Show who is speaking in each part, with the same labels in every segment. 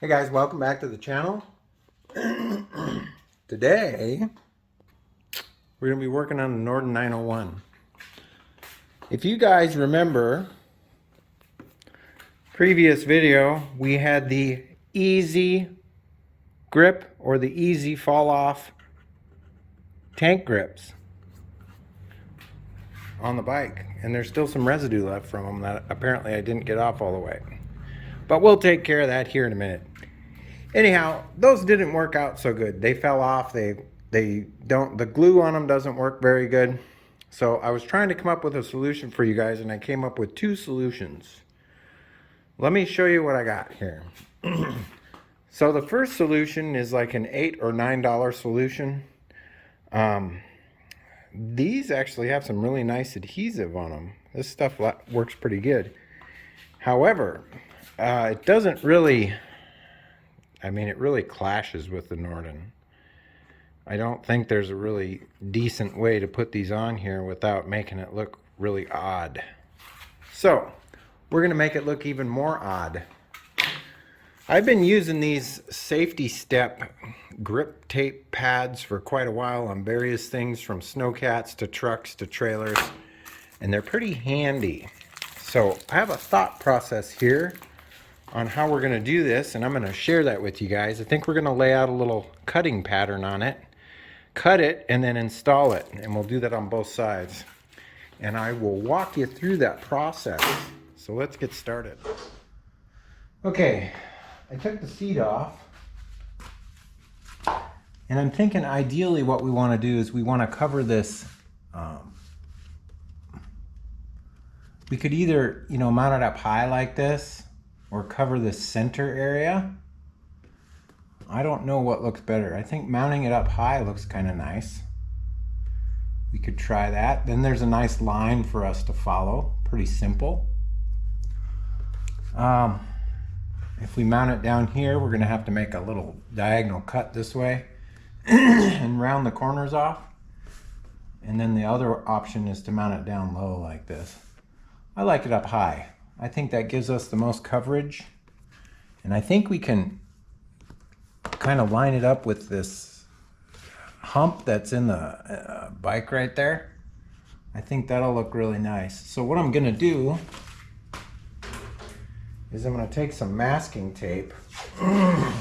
Speaker 1: Hey guys, welcome back to the channel. Today, we're going to be working on the Norden 901. If you guys remember, previous video, we had the eazi grip or the eazi fall off tank grips on the bike. And there's still some residue left from them that apparently I didn't get off all the way. But we'll take care of that here in a minute. Anyhow, those didn't work out so good. They fell off. The glue on them doesn't work very good. So I was trying to come up with a solution for you guys, and I came up with two solutions. Let me show you what I got here. So the first solution is like an $8 or $9 solution. These actually have some really nice adhesive on them. This stuff works pretty good. However, it doesn't really, it really clashes with the Norden. I don't think there's a really decent way to put these on here without making it look really odd. So, we're going to make it look even more odd. I've been using these safety step grip tape pads for quite a while on various things from snowcats to trucks to trailers, and they're pretty handy. So, I have a thought process here on how we're going to do this, and I'm going to share that with you guys. I think we're going to lay out a little cutting pattern on it, cut it, and then install it, and we'll do that on both sides. And I will walk you through that process. So let's get started. Okay, I took the seat off, and I'm thinking ideally what we want to do is we want to cover this. We could either, mount it up high like this, or cover this center area. I don't know what looks better. I think mounting it up high looks kind of nice. We could try that. Then there's a nice line for us to follow. Pretty simple. If we mount it down here, we're going to have to make a little diagonal cut this way and round the corners off. And then the other option is to mount it down low like this. I like it up high. I think that gives us the most coverage. And I think we can kind of line it up with this hump that's in the bike right there. I think that'll look really nice. So what I'm going to do is I'm going to take some masking tape. I'm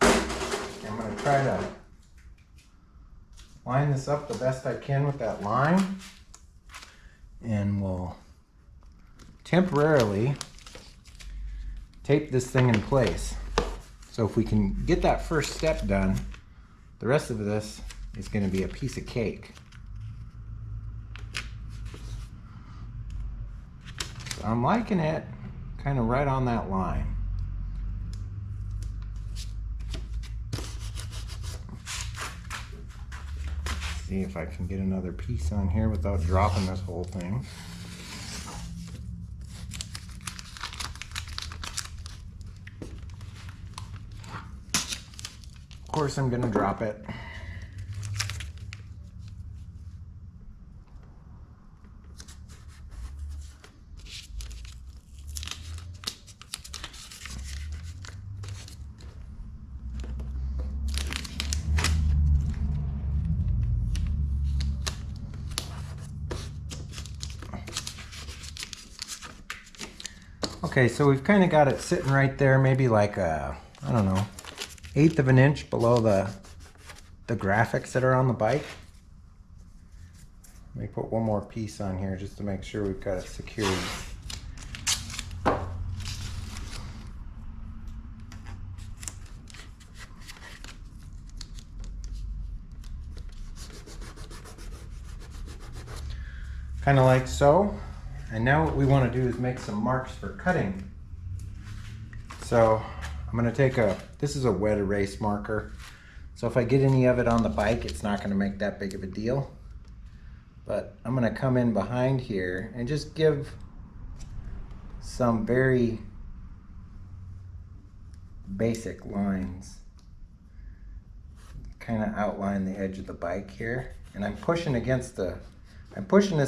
Speaker 1: going to try to line this up the best I can with that line, and we'll temporarily tape this thing in place. So if we can get that first step done, the rest of this is going to be a piece of cake. So I'm liking it kind of right on that line. See if I can get another piece on here without dropping this whole thing. Of course, I'm going to drop it. Okay, so we've kind of got it sitting right there, maybe like a, I don't know, 1/8 of an inch below the graphics that are on the bike. Let me put one more piece on here just to make sure we've got it secured. Kind of like so. And now what we want to do is make some marks for cutting. So I'm going to take this is a wet erase marker. So if I get any of it on the bike, it's not going to make that big of a deal. But I'm going to come in behind here and just give some very basic lines. Kind of outline the edge of the bike here. And I'm pushing this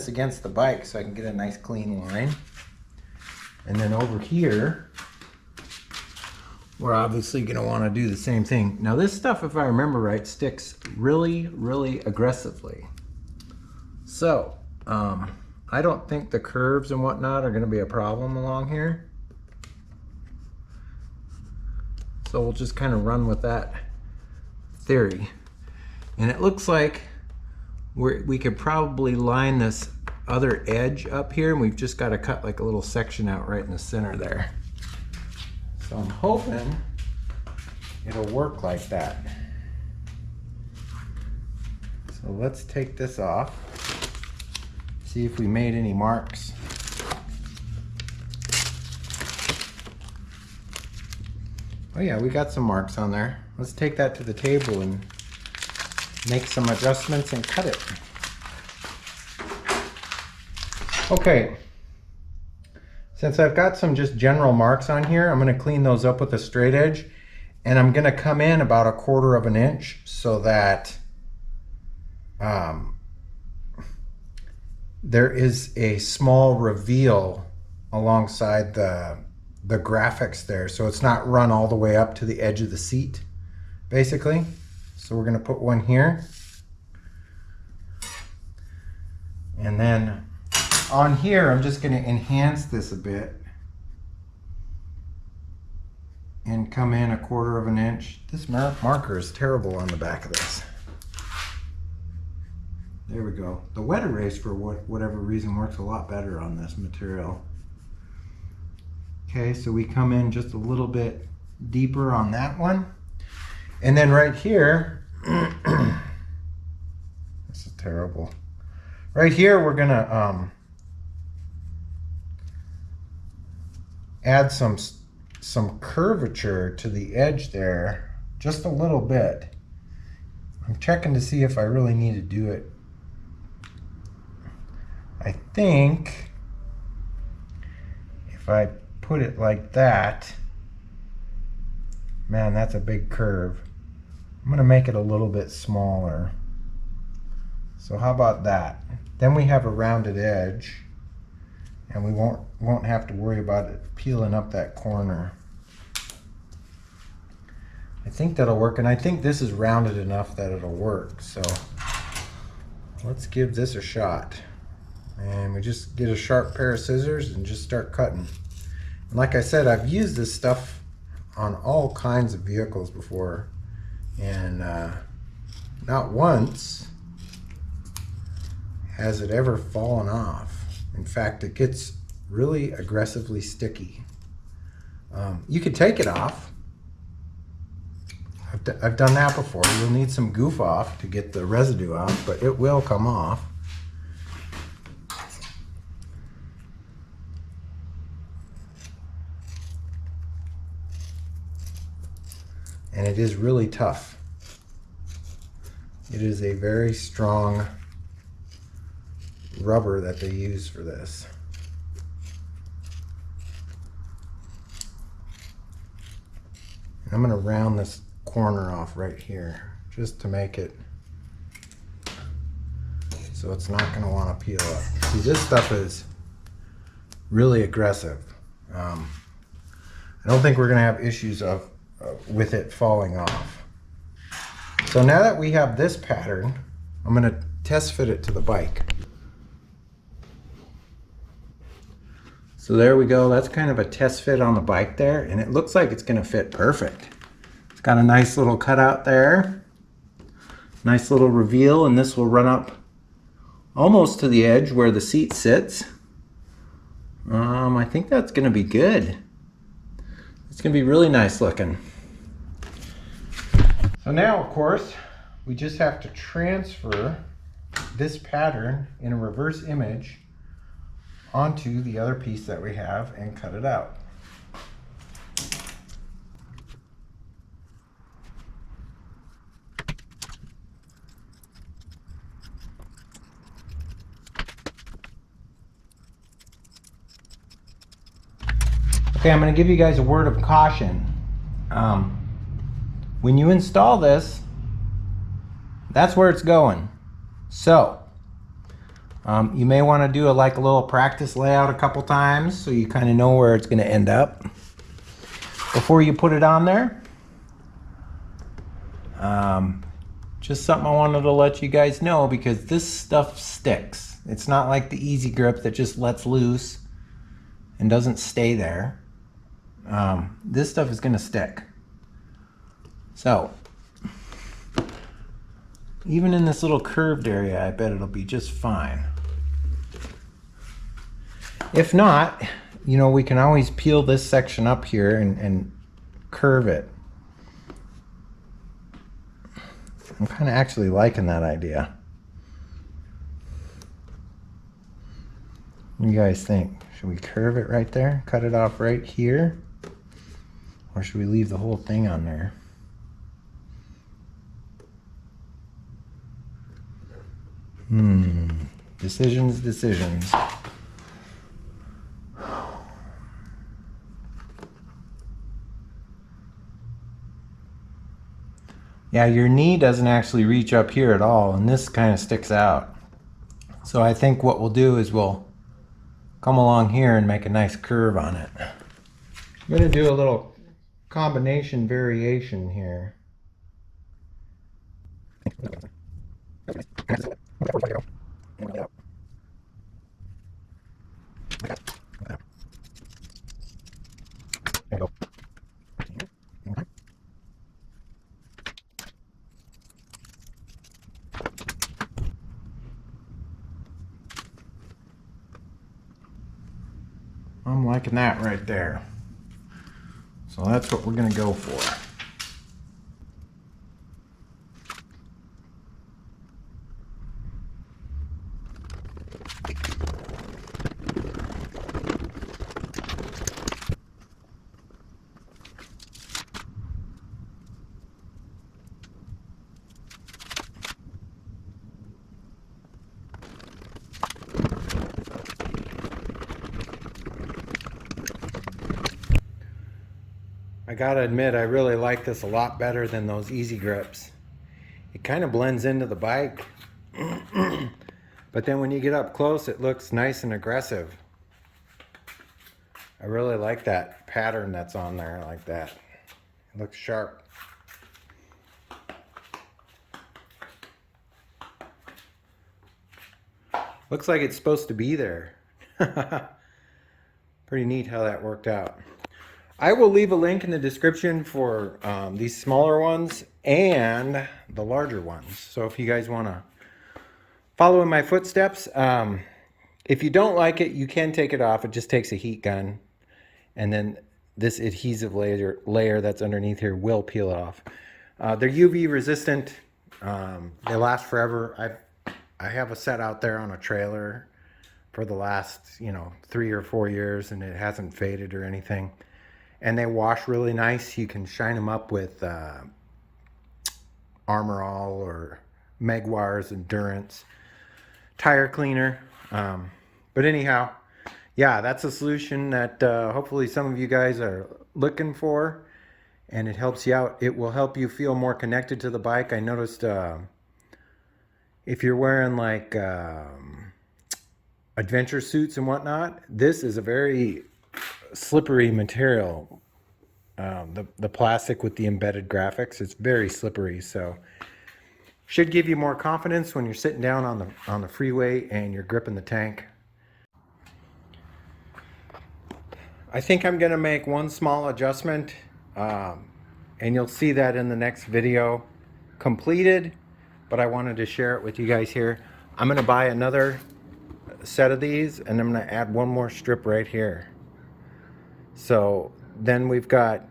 Speaker 1: against the bike so I can get a nice clean line. And then over here, we're obviously going to want to do the same thing. Now this stuff, if I remember right, sticks really, really aggressively. So, I don't think the curves and whatnot are going to be a problem along here. So we'll just kind of run with that theory. And it looks like we could probably line this other edge up here, and we've just got to cut like a little section out right in the center there. So I'm hoping it'll work like that. So let's take this off, see if we made any marks. Oh yeah, we got some marks on there. Let's take that to the table and make some adjustments and cut it. Okay, since I've got some just general marks on here, I'm going to clean those up with a straight edge, and I'm going to come in about 1/4 inch so that there is a small reveal alongside the graphics there, so it's not run all the way up to the edge of the seat, basically. So we're going to put one here, and then on here I'm just going to enhance this a bit and come in 1/4 inch. This marker is terrible on the back of this. There we go. The wet erase, for whatever reason, works a lot better on this material. Okay, so we come in just a little bit deeper on that one. And then right here, this is terrible. Right here, we're gonna add some curvature to the edge there, just a little bit. I'm checking to see if I really need to do it. I think if I put it like that, man, that's a big curve. I'm gonna make it a little bit smaller. So how about that? Then we have a rounded edge, and we won't have to worry about it peeling up that corner. I think that'll work, and I think this is rounded enough that it'll work. So let's give this a shot. And we just get a sharp pair of scissors and just start cutting. And like I said, I've used this stuff on all kinds of vehicles before, and not once has it ever fallen off. In fact, it gets really aggressively sticky. You could take it off. I've done that before. You'll need some goof off to get the residue out, but it will come off. And it is really tough. It is a very strong rubber that they use for this. And I'm going to round this corner off right here just to make it so it's not going to want to peel up. See, this stuff is really aggressive. I don't think we're going to have issues with it falling off. So now that we have this pattern, I'm going to test fit it to the bike. So there we go. That's kind of a test fit on the bike there, and it looks like it's going to fit perfect. It's got a nice little cutout there, nice little reveal, and this will run up almost to the edge where the seat sits. I think that's going to be good. It's going to be really nice looking. So now, of course, we just have to transfer this pattern in a reverse image onto the other piece that we have and cut it out. Okay, I'm going to give you guys a word of caution. When you install this, that's where it's going. So, you may want to do a little practice layout a couple times so you kind of know where it's going to end up. before you put it on there. Just something I wanted to let you guys know, because this stuff sticks. It's not like the eazi grip that just lets loose and doesn't stay there. This stuff is going to stick. So even in this little curved area, I bet it'll be just fine. If not, you know, we can always peel this section up here and curve it. I'm kind of actually liking that idea. What do you guys think? Should we curve it right there? Cut it off right here? Or should we leave the whole thing on there? Decisions. Yeah, your knee doesn't actually reach up here at all, and this kind of sticks out. So I think what we'll do is we'll come along here and make a nice curve on it. I'm going to do a little combination variation here. I'm liking that right there. So that's what we're going to go for. I gotta admit, I really like this a lot better than those eazi grips. It kind of blends into the bike, but then when you get up close, it looks nice and aggressive. I really like that pattern that's on there like that. It looks sharp. Looks like it's supposed to be there. Pretty neat how that worked out. I will leave a link in the description for these smaller ones and the larger ones. So if you guys want to follow in my footsteps, if you don't like it, you can take it off. It just takes a heat gun. And then this adhesive layer that's underneath here will peel it off. They're UV resistant. They last forever. I have a set out there on a trailer for the last, 3 or 4 years, and it hasn't faded or anything. And they wash really nice. You can shine them up with Armor All or Meguiar's Endurance tire cleaner. But anyhow, yeah, that's a solution that hopefully some of you guys are looking for, and it helps you out. It will help you feel more connected to the bike. I noticed if you're wearing like adventure suits and whatnot, this is a very slippery material. The plastic with the embedded graphics, it's very slippery, so should give you more confidence when you're sitting down on the freeway and you're gripping the tank. I think I'm gonna make one small adjustment, and you'll see that in the next video completed, but I wanted to share it with you guys here. I'm gonna buy another set of these, and I'm gonna add one more strip right here. So then we've got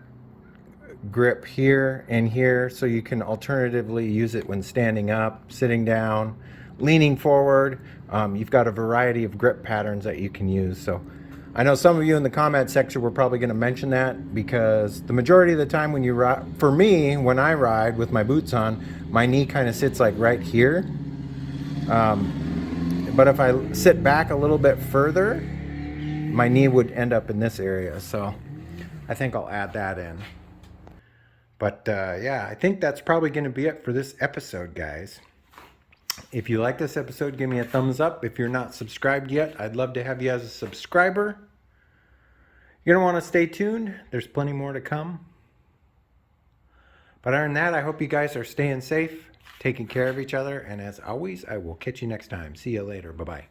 Speaker 1: grip here and here, so you can alternatively use it when standing up, sitting down, leaning forward. You've got a variety of grip patterns that you can use. So I know some of you in the comment section were probably going to mention that, because the majority of the time when you ride, for me, when I ride with my boots on, my knee kind of sits like right here. But if I sit back a little bit further, my knee would end up in this area. So I think I'll add that in. But yeah, I think that's probably going to be it for this episode, guys. If you like this episode, give me a thumbs up. If you're not subscribed yet, I'd love to have you as a subscriber. You're going to want to stay tuned. There's plenty more to come. But other than that, I hope you guys are staying safe, taking care of each other. And as always, I will catch you next time. See you later. Bye-bye.